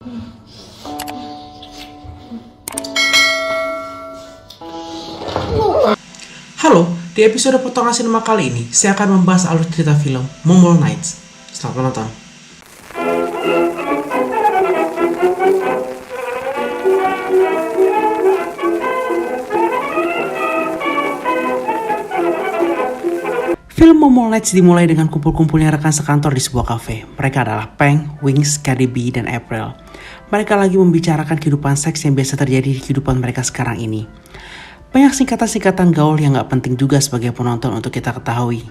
Halo, di episode Potongan Sinema kali ini, saya akan membahas alur cerita film Momol Nights. Selamat menonton. Film Momol Nights dimulai dengan kumpul-kumpulnya rekan sekantor di sebuah kafe. Mereka adalah Peng, Wings, Cardi B, dan April. Mereka lagi membicarakan kehidupan seks yang biasa terjadi di kehidupan mereka sekarang ini. Banyak singkatan-singkatan gaul yang gak penting juga sebagai penonton untuk kita ketahui.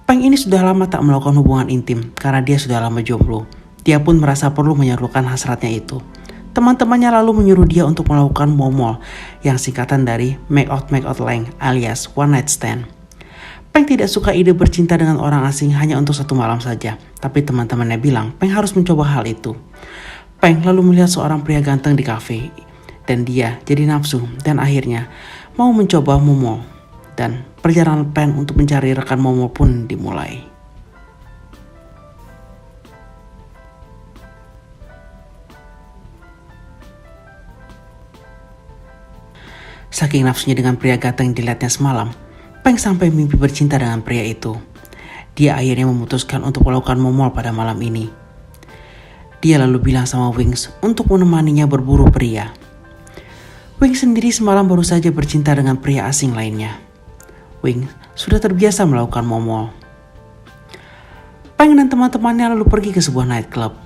Peng ini sudah lama tak melakukan hubungan intim karena dia sudah lama jomblo. Dia pun merasa perlu menyalurkan hasratnya itu. Teman-temannya lalu menyuruh dia untuk melakukan momol yang singkatan dari make out lang alias one night stand. Peng tidak suka ide bercinta dengan orang asing hanya untuk satu malam saja. Tapi teman-temannya bilang Peng harus mencoba hal itu. Peng lalu melihat seorang pria ganteng di kafe. Dan dia jadi nafsu dan akhirnya mau mencoba momol. Dan perjalanan Peng untuk mencari rekan momol pun dimulai. Saking nafsunya dengan pria ganteng yang dilihatnya semalam, Peng sampai mimpi bercinta dengan pria itu. Dia akhirnya memutuskan untuk melakukan momol pada malam ini. Dia lalu bilang sama Wings untuk menemaninya berburu pria. Wings sendiri semalam baru saja bercinta dengan pria asing lainnya. Wings sudah terbiasa melakukan momol. Peng dan teman-temannya lalu pergi ke sebuah nightclub.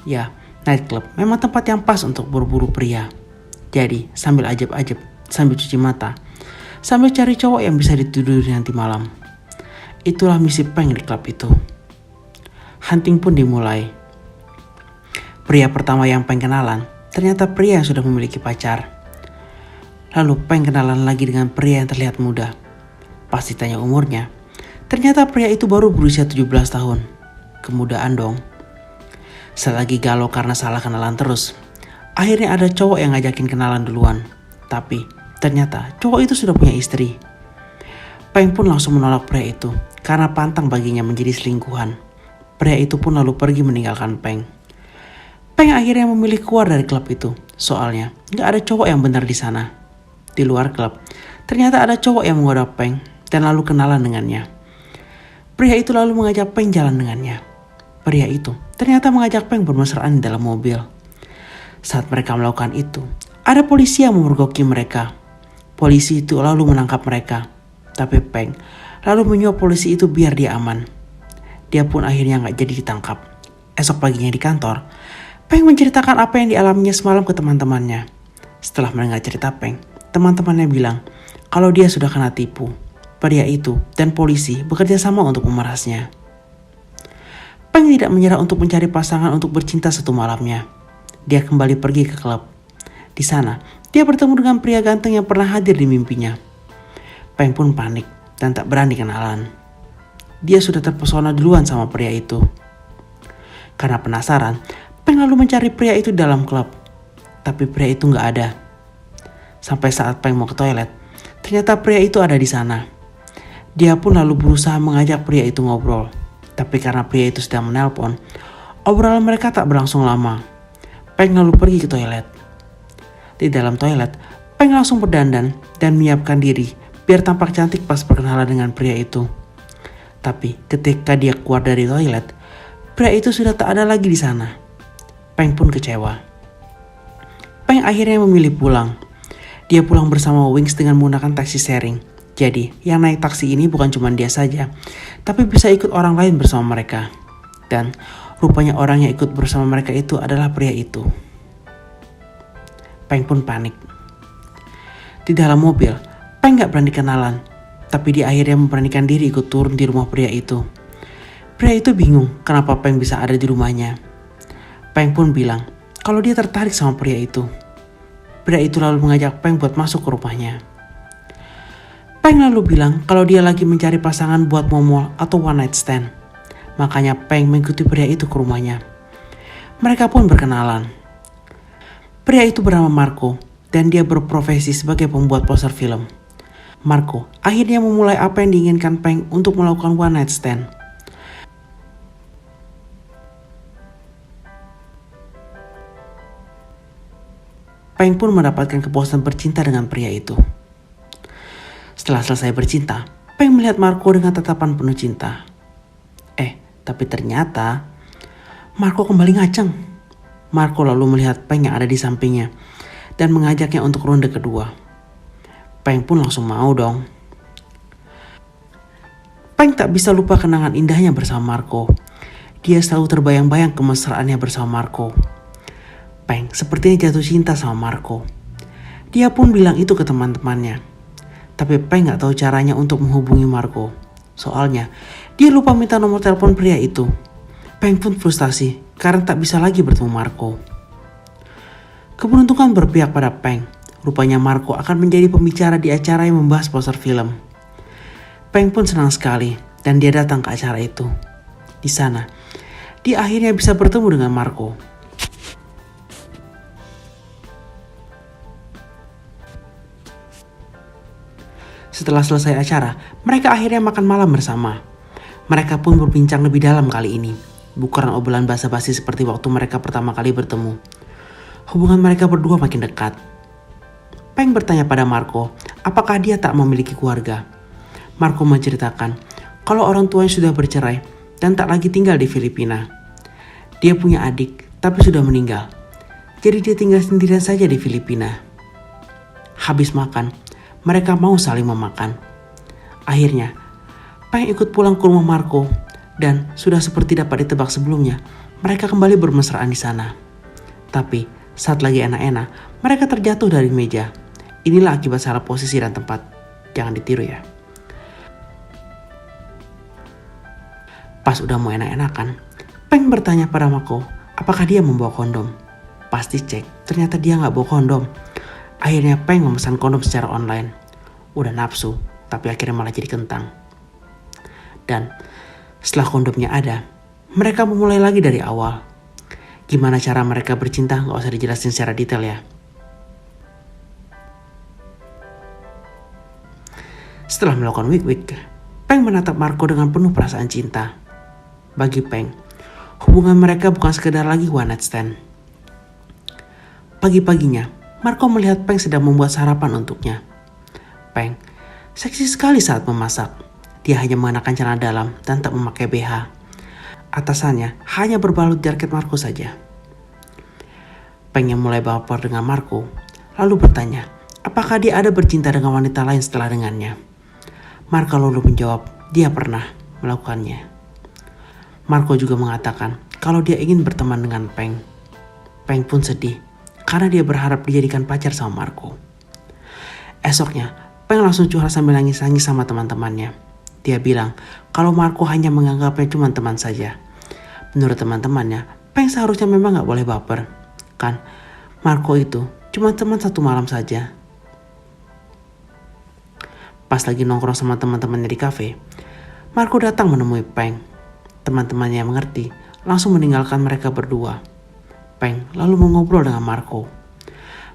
Ya, nightclub memang tempat yang pas untuk berburu pria. Jadi sambil ajab-ajab, sambil cuci mata, sambil cari cowok yang bisa ditidur nanti malam. Itulah misi Peng di klub itu. Hunting pun dimulai. Pria pertama yang Peng kenalan ternyata pria yang sudah memiliki pacar. Lalu Peng kenalan lagi dengan pria yang terlihat muda. Pas ditanya umurnya, ternyata pria itu baru berusia 17 tahun. Kemudaan dong. Selagi galau karena salah kenalan terus, akhirnya ada cowok yang ngajakin kenalan duluan. Tapi ternyata cowok itu sudah punya istri. Peng pun langsung menolak pria itu karena pantang baginya menjadi selingkuhan. Pria itu pun lalu pergi meninggalkan Peng. Peng akhirnya memilih keluar dari klub itu. Soalnya gak ada cowok yang benar di sana. Di luar klub, ternyata ada cowok yang menggoda Peng dan lalu kenalan dengannya. Pria itu lalu mengajak Peng jalan dengannya. Pria itu ternyata mengajak Peng bermesraan di dalam mobil. Saat mereka melakukan itu, ada polisi yang memergoki mereka. Polisi itu lalu menangkap mereka. Tapi Peng lalu menyuap polisi itu biar dia aman. Dia pun akhirnya gak jadi ditangkap. Esok paginya di kantor, Peng menceritakan apa yang dialaminya semalam ke teman-temannya. Setelah mendengar cerita Peng, teman-temannya bilang kalau dia sudah kena tipu. Pria itu dan polisi bekerja sama untuk memerasnya. Peng tidak menyerah untuk mencari pasangan untuk bercinta satu malamnya. Dia kembali pergi ke klub. Di sana, dia bertemu dengan pria ganteng yang pernah hadir di mimpinya. Peng pun panik dan tak berani kenalan. Dia sudah terpesona duluan sama pria itu. Karena penasaran, Peng lalu mencari pria itu dalam klub. Tapi pria itu gak ada. Sampai saat Peng mau ke toilet, ternyata pria itu ada di sana. Dia pun lalu berusaha mengajak pria itu ngobrol. Tapi karena pria itu sedang menelpon, obrolan mereka tak berlangsung lama. Peng lalu pergi ke toilet. Di dalam toilet, Peng langsung berdandan dan menyiapkan diri biar tampak cantik pas perkenalan dengan pria itu. Tapi ketika dia keluar dari toilet, pria itu sudah tak ada lagi di sana. Peng pun kecewa. Peng akhirnya memilih pulang. Dia pulang bersama Wings dengan menggunakan taksi sharing. Jadi yang naik taksi ini bukan cuma dia saja, tapi bisa ikut orang lain bersama mereka. Dan rupanya orang yang ikut bersama mereka itu adalah pria itu. Peng pun panik. Di dalam mobil, Peng gak berani kenalan, tapi dia akhirnya memberanikan diri ikut turun di rumah pria itu. Pria itu bingung kenapa Peng bisa ada di rumahnya. Peng pun bilang kalau dia tertarik sama pria itu. Pria itu lalu mengajak Peng buat masuk ke rumahnya. Peng lalu bilang kalau dia lagi mencari pasangan buat momol atau one night stand. Makanya Peng mengikuti pria itu ke rumahnya. Mereka pun berkenalan. Pria itu bernama Marco dan dia berprofesi sebagai pembuat poster film. Marco akhirnya memulai apa yang diinginkan Peng untuk melakukan one night stand. Peng pun mendapatkan kepuasan bercinta dengan pria itu. Setelah selesai bercinta, Peng melihat Marco dengan tatapan penuh cinta. Tapi ternyata Marco kembali ngaceng. Marco lalu melihat Peng yang ada di sampingnya dan mengajaknya untuk ronde kedua. Peng pun langsung mau dong. Peng tak bisa lupa kenangan indahnya bersama Marco. Dia selalu terbayang-bayang kemesraannya bersama Marco. Peng sepertinya jatuh cinta sama Marco. Dia pun bilang itu ke teman-temannya. Tapi Peng gak tahu caranya untuk menghubungi Marco. Soalnya dia lupa minta nomor telepon pria itu. Peng pun frustasi karena tak bisa lagi bertemu Marco. Keberuntungan berpihak pada Peng. Rupanya Marco akan menjadi pembicara di acara yang membahas poster film. Peng pun senang sekali dan dia datang ke acara itu. Di sana, dia akhirnya bisa bertemu dengan Marco. Setelah selesai acara, mereka akhirnya makan malam bersama. Mereka pun berbincang lebih dalam kali ini, bukan obrolan basa-basi seperti waktu mereka pertama kali bertemu. Hubungan mereka berdua makin dekat. Peng bertanya pada Marco, apakah dia tak memiliki keluarga. Marco menceritakan kalau orang tuanya sudah bercerai dan tak lagi tinggal di Filipina. Dia punya adik, tapi sudah meninggal. Jadi dia tinggal sendirian saja di Filipina. Habis makan, mereka mau saling memakan. Akhirnya, Peng ikut pulang ke rumah Marco dan sudah seperti dapat ditebak sebelumnya, mereka kembali bermesraan di sana. Tapi saat lagi enak-enak, mereka terjatuh dari meja. Inilah akibat salah posisi dan tempat. Jangan ditiru ya. Pas udah mau enak-enakan, Peng bertanya pada Marco, apakah dia membawa kondom? Pas dicek, ternyata dia gak bawa kondom. Akhirnya Peng memesan kondom secara online. Udah nafsu, tapi akhirnya malah jadi kentang. Dan setelah kondomnya ada, mereka memulai lagi dari awal. Gimana cara mereka bercinta gak usah dijelasin secara detail ya. Setelah melakukan wik-wik, Peng menatap Marco dengan penuh perasaan cinta. Bagi Peng, hubungan mereka bukan sekedar lagi one night stand. Pagi-paginya, Marco melihat Peng sedang membuat sarapan untuknya. Peng seksi sekali saat memasak. Dia hanya mengenakan celana dalam dan tak memakai BH. Atasannya hanya berbalut jaket Marco saja. Peng yang mulai baper dengan Marco, lalu bertanya, apakah dia ada bercinta dengan wanita lain setelah dengannya. Marco lalu menjawab, dia pernah melakukannya. Marco juga mengatakan kalau dia ingin berteman dengan Peng. Peng pun sedih karena dia berharap dijadikan pacar sama Marco. Esoknya, Peng langsung curhat sambil nangis-nangis sama teman-temannya. Dia bilang kalau Marco hanya menganggapnya cuma teman saja. Menurut teman-temannya, Peng seharusnya memang gak boleh baper. Kan, Marco itu cuma teman satu malam saja. Pas lagi nongkrong sama teman-temannya di kafe, Marco datang menemui Peng. Teman-temannya yang mengerti langsung meninggalkan mereka berdua. Peng lalu mengobrol dengan Marco.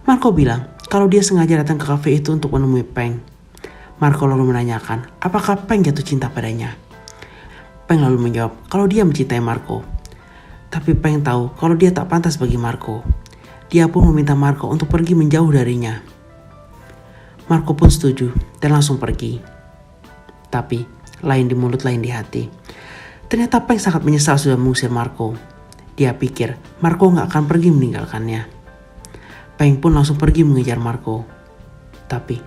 Marco bilang kalau dia sengaja datang ke kafe itu untuk menemui Peng. Marco lalu menanyakan apakah Peng jatuh cinta padanya. Peng lalu menjawab kalau dia mencintai Marco. Tapi Peng tahu kalau dia tak pantas bagi Marco. Dia pun meminta Marco untuk pergi menjauh darinya. Marco pun setuju dan langsung pergi. Tapi lain di mulut lain di hati. Ternyata Peng sangat menyesal sudah mengusir Marco. Dia pikir Marco gak akan pergi meninggalkannya. Peng pun langsung pergi mengejar Marco. Tapi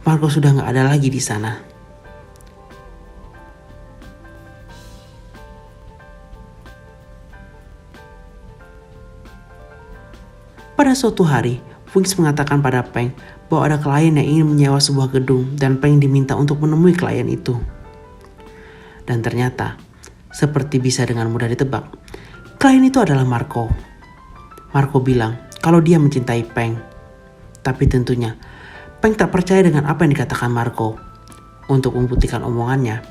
Marco sudah gak ada lagi di sana. Pada suatu hari, Wings mengatakan pada Peng bahwa ada klien yang ingin menyewa sebuah gedung dan Peng diminta untuk menemui klien itu. Dan ternyata, seperti bisa dengan mudah ditebak, klien itu adalah Marco. Marco bilang kalau dia mencintai Peng. Tapi tentunya, Peng tak percaya dengan apa yang dikatakan Marco. Untuk membuktikan omongannya,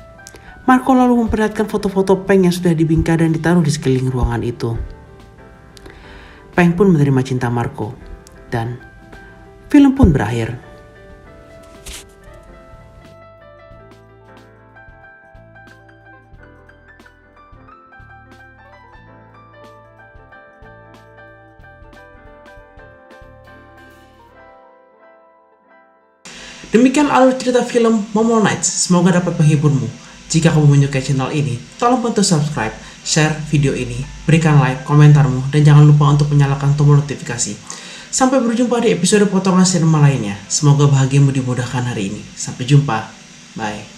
Marco lalu memperlihatkan foto-foto Peng yang sudah dibingkai dan ditaruh di sekeliling ruangan itu. Peng pun menerima cinta Marco. Dan film pun berakhir. Demikian alur cerita film Momol Nights, semoga dapat menghiburmu. Jika kamu menyukai channel ini, tolong bantu subscribe, share video ini, berikan like, komentarmu, dan jangan lupa untuk menyalakan tombol notifikasi. Sampai berjumpa di episode potongan sinema lainnya. Semoga bahagiamu dimudahkan hari ini. Sampai jumpa. Bye.